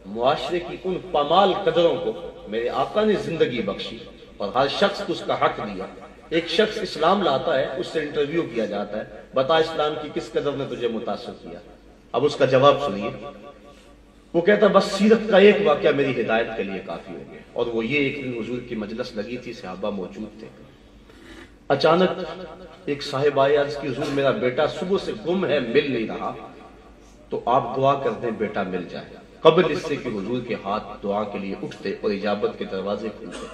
معاشرے کی ان پامال قدروں کو میرے آقا نے زندگی بخشی اور ہر شخص کو اس کا حق دیا۔ ایک شخص اسلام لاتا ہے، اس سے انٹرویو کیا جاتا ہے، بتا اسلام کی کس قدر نے تجھے متاثر کیا؟ اب اس کا جواب سنیے، وہ کہتا بس سیرت کا ایک واقعہ میری ہدایت کے لیے کافی ہو گیا، اور وہ یہ ایک دن حضور کی مجلس لگی تھی، صحابہ موجود تھے، اچانک ایک صاحب آئے، عرض کی حضور میرا بیٹا صبح سے گم ہے، مل نہیں رہا، تو آپ دعا کر دیں بیٹا مل جائے۔ قبل اس سے کہ حضور کے ہاتھ دعا کے لیے اٹھتے اور اجابت کے دروازے کھلتے،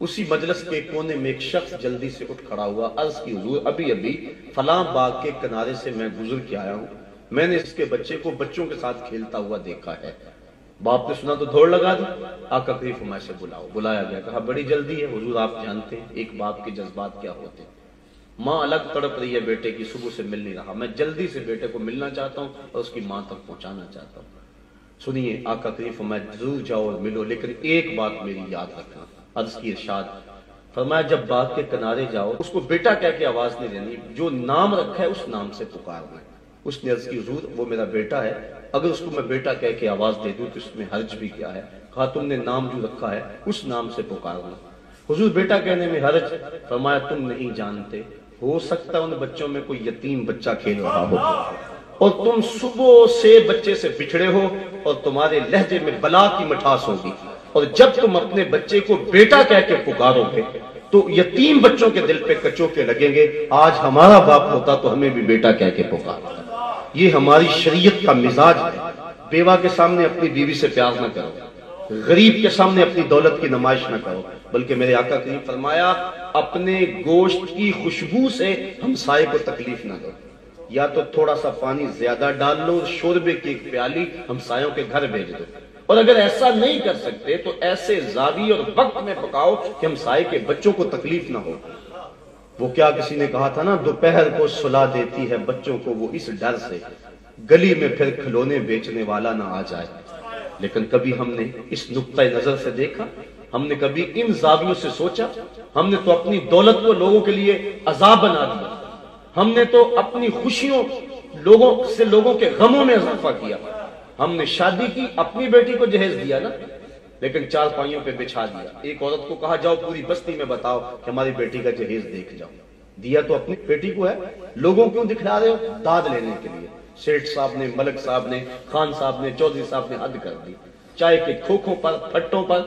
اسی مجلس کے کونے میں ایک شخص جلدی سے اٹھ کھڑا ہوا، عرض کی حضور ابھی ابھی فلاں باغ کے کنارے سے میں گزر کے آیا ہوں، میں نے اس کے بچے کو بچوں کے ساتھ کھیلتا ہوا دیکھا ہے۔ باپ نے سنا تو دوڑ لگا دی، آقا کریم فرمایا سے بلاؤ۔ بلایا گیا، کہا بڑی جلدی ہے حضور، آپ جانتے ہیں ایک باپ کے جذبات کیا ہوتے ہیں، ماں الگ تڑپ رہی ہے بیٹے کی، صبح سے مل نہیں رہا، میں جلدی سے بیٹے کو ملنا چاہتا ہوں اور اس کی ماں تک پہنچانا چاہتا ہوں۔ سنیے، آقا کریم فرمایا ضرور جاؤ اور ملو، لیکن ایک بات میری یاد رکھنا۔ عرض کی ارشاد فرمایا جب باغ کے کنارے جاؤ اس کو بیٹا کہہ کے آواز نہیں دینی، جو نام رکھا ہے اس نام سے پکارنا ہے۔ اس نے عرض کی حضور وہ میرا بیٹا ہے، اگر اس کو میں بیٹا کہہ کے آواز دے دوں تو اس میں حرج بھی کیا ہے؟ کہا تم نے نام جو رکھا ہے اس نام سے پکارنا۔ حضور بیٹا کہنے میں حرج؟ فرمایا تم نہیں جانتے، ہو سکتا ان بچوں میں کوئی یتیم بچہ کھیل رہا ہو اور تم صبح سے بچے سے بچھڑے ہو اور تمہارے لہجے میں بلا کی مٹھاس ہوگی، اور جب تم اپنے بچے کو بیٹا کہہ کے پکارو گے تو یتیم بچوں کے دل پہ کچوکے لگیں گے، آج ہمارا باپ ہوتا تو ہمیں بھی بیٹا کہہ کے پکارتا۔ یہ ہماری شریعت کا مزاج ہے۔ بیوہ کے سامنے اپنی بیوی سے پیار نہ کرو، غریب کے سامنے اپنی دولت کی نمائش نہ کرو، بلکہ میرے آقا کریم فرمایا اپنے گوشت کی خوشبو سے ہمسائے کو تکلیف نہ دو، یا تو تھوڑا سا پانی زیادہ ڈال لو، شوربے کی ایک پیالی ہمسایوں کے گھر بھیج دو، اور اگر ایسا نہیں کر سکتے تو ایسے زاویے اور وقت میں پکاؤ کہ ہمسائے کے بچوں کو تکلیف نہ ہو۔ وہ کیا کسی نے کہا تھا نا، دوپہر کو سلا دیتی ہے بچوں کو وہ اس ڈر سے گلی میں پھر کھلونے بیچنے والا نہ آ جائے۔ لیکن کبھی ہم نے اس نقطۂ نظر سے دیکھا، ہم نے کبھی ان زاویوں سے سوچا؟ ہم نے تو اپنی دولت کو لوگوں کے لیے عذاب بنا دیا، ہم نے تو اپنی خوشیوں لوگوں کے غموں میں اضافہ کیا۔ ہم نے شادی کی، اپنی بیٹی کو جہیز دیا نا، لیکن چار پائیوں پہ بچھا دیا۔ ایک عورت کو کہا جاؤ پوری بستی میں بتاؤ کہ ہماری بیٹی کا جہیز دیکھ جاؤ، دیا تو اپنی بیٹی کو ہے، لوگوں کیوں دکھلا رہے ہو؟ داد لینے کے لیے۔ سیٹھ صاحب نے، ملک صاحب نے، خان صاحب نے، چودھری صاحب نے حد کر دی، چائے کے کھوکھوں پر، پھٹوں پر،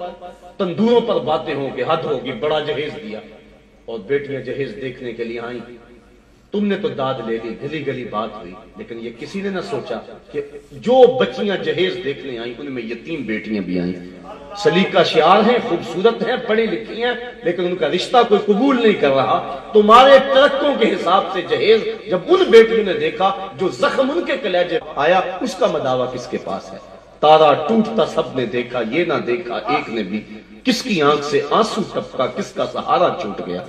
تندوروں پر باتیں ہوں کہ حد ہوگی، بڑا جہیز دیا، اور بیٹیاں جہیز دیکھنے کے لیے آئیں۔ تم نے تو داد لے لی، گلی گلی بات ہوئی، لیکن یہ کسی نے نہ سوچا کہ جو بچیاں جہیز دیکھنے آئیں ان میں یتیم بیٹیاں بھی آئیں، سلیقہ شعار ہیں، خوبصورت ہیں، پڑھی لکھی ہیں، لیکن ان کا رشتہ کوئی قبول نہیں کر رہا۔ تمہارے ترکوں کے حساب سے جہیز جب ان بیٹیوں نے دیکھا جو زخم ان کے کلیجے آیا، اس کا مداوا کس کے پاس ہے؟ تارا ٹوٹتا سب نے دیکھا، یہ نہ دیکھا ایک نے بھی، کس کی آنکھ سے آنسو ٹپکا، کس کا سہارا چھوٹ گیا۔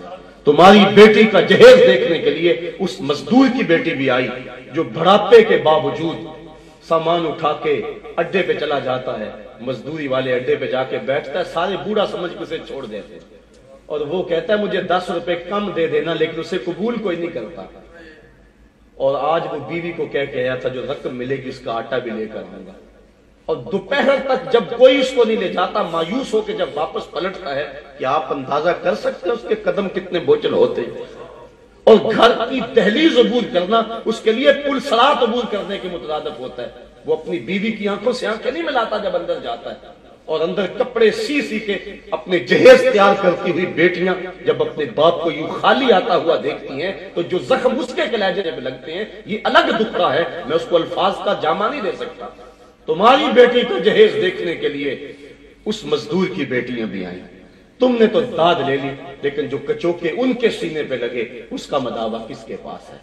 تمہاری بیٹی کا جہیز دیکھنے کے لیے اس مزدور کی بیٹی بھی آئی جو بڑھاپے کے باوجود سامان اٹھا کے اڈے پہ چلا جاتا ہے، مزدوری والے اڈے پہ جا کے بیٹھتا ہے، سارے بوڑھا سمجھ کے اسے چھوڑ دیتے ہیں، اور وہ کہتا ہے مجھے 10 روپے کم دے دینا، لیکن اسے قبول کوئی نہیں کرتا۔ اور آج وہ بیوی کو کہہ کے آیا تھا جو رقم ملے گی اس کا آٹا بھی لے کر آؤں گا، اور دوپہر تک جب کوئی اس کو نہیں لے جاتا، مایوس ہو کے جب واپس پلٹتا ہے کہ آپ اندازہ کر سکتے ہیں اس کے قدم کتنے بوجھل ہوتے ہیں، اور گھر کی دہلیز عبور کرنا اس کے لیے پل صراط عبور کرنے کے مترادف ہوتا ہے۔ وہ اپنی بیوی کی آنکھوں سے آنکھیں نہیں ملاتا جب اندر جاتا ہے، اور اندر کپڑے سی سی کے اپنے جہیز تیار کرتی ہوئی بیٹیاں جب اپنے باپ کو یوں خالی آتا ہوا دیکھتی ہیں تو جو زخم اس کے کلیجے میں لگتے ہیں یہ الگ دکھڑا ہے، میں اس کو الفاظ کا جامع نہیں دے سکتا۔ تمہاری بیٹی کا جہیز دیکھنے کے لیے اس مزدور کی بیٹیاں بھی آئیں، تم نے تو داد لے لی، لیکن جو کچوکے ان کے سینے پہ لگے اس کا مداوا کس کے پاس ہے؟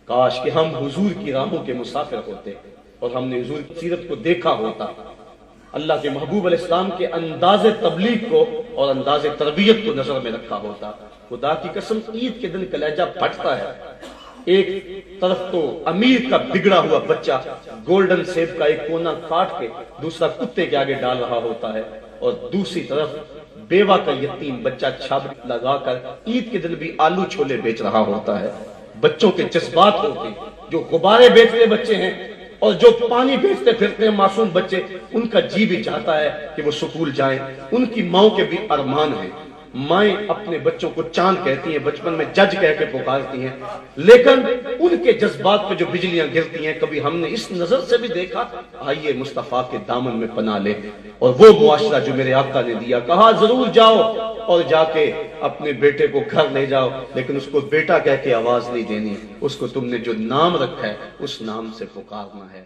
کاش کہ ہم حضور کی راہوں کے مسافر ہوتے اور ہم نے حضور کی سیرت کو دیکھا ہوتا، اللہ کے محبوب علیہ السلام کے انداز تبلیغ کو اور انداز تربیت کو نظر میں رکھا ہوتا۔ خدا کی قسم عید کے دن کلیجہ پھٹتا ہے، ایک طرف تو امیر کا بگڑا ہوا بچہ گولڈن سیب کا ایک کونا کاٹ کے دوسرا کتے کے آگے ڈال رہا ہوتا ہے، اور دوسری طرف بیوہ کا یتیم بچہ چھابی لگا کر عید کے دن بھی آلو چھولے بیچ رہا ہوتا ہے۔ بچوں کے جذبات ہوتے جو غبارے بیچتے بچے ہیں، اور جو پانی بیچتے پھرتے ہیں معصوم بچے، ان کا جی بھی چاہتا ہے کہ وہ سکول جائیں، ان کی ماؤں کے بھی ارمان ہیں۔ مائیں اپنے بچوں کو چاند کہتی ہیں، بچپن میں جج کہہ کے پکارتی ہیں، لیکن ان کے جذبات پہ جو بجلیاں گرتی ہیں کبھی ہم نے اس نظر سے بھی دیکھا؟ آئیے مصطفیٰ کے دامن میں پناہ لے، اور وہ معاشرہ جو میرے آقا نے دیا، کہا ضرور جاؤ اور جا کے اپنے بیٹے کو گھر لے جاؤ، لیکن اس کو بیٹا کہہ کے آواز نہیں دینی، اس کو تم نے جو نام رکھا ہے اس نام سے پکارنا ہے۔